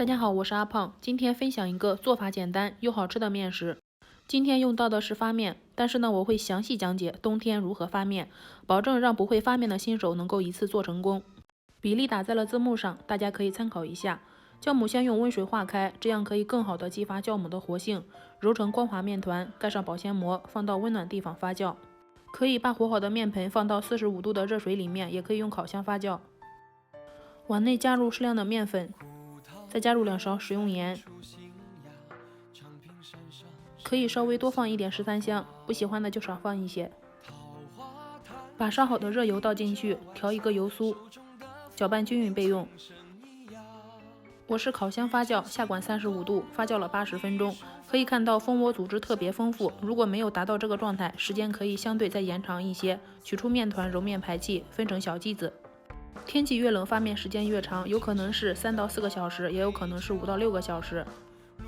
大家好，我是阿胖，今天分享一个做法简单又好吃的面食。今天用到的是发面，但是呢，我会详细讲解冬天如何发面，保证让不会发面的新手能够一次做成功。比例打在了字幕上，大家可以参考一下。酵母先用温水化开，这样可以更好的激发酵母的活性，揉成光滑面团，盖上保鲜膜，放到温暖地方发酵。可以把和好的面盆放到45度的热水里面，也可以用烤箱发酵。碗内加入适量的面粉，再加入2勺食用盐，可以稍微多放一点13香，不喜欢的就少放一些。把烧好的热油倒进去，调一个油酥，搅拌均匀备用。我是烤箱发酵，下管35度，发酵了80分钟。可以看到蜂窝组织特别丰富，如果没有达到这个状态，时间可以相对再延长一些。取出面团，揉面排气，分成小剂子。天气越冷，发面时间越长，有可能是3到4个小时，也有可能是5到6个小时。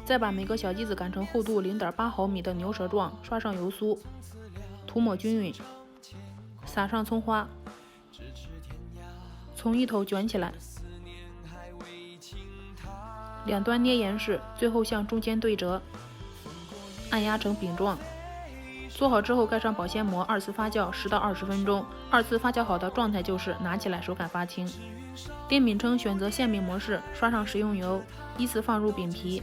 再把每个小剂子擀成厚度0.8毫米的牛舌状，刷上油酥，涂抹均匀，撒上葱花，从一头卷起来，两端捏严实，最后向中间对折，按压成饼状。做好之后盖上保鲜膜，2次发酵10到20分钟。2次发酵好的状态就是拿起来手感发轻。颠饼称选择馅饼模式，刷上食用油，依次放入饼皮，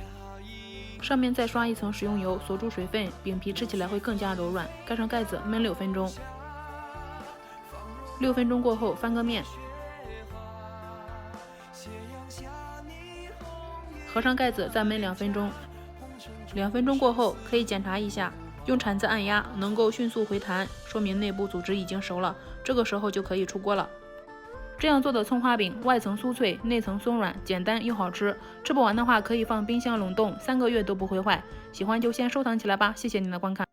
上面再刷一层食用油，锁住水分，饼皮吃起来会更加柔软。盖上盖子焖6分钟。6分钟过后翻个面，合上盖子再焖2分钟。2分钟过后可以检查一下，用铲子按压能够迅速回弹，说明内部组织已经熟了，这个时候就可以出锅了。这样做的葱花饼外层酥脆，内层松软，简单又好吃。吃不完的话可以放冰箱冷冻，3个月都不会坏。喜欢就先收藏起来吧，谢谢您的观看。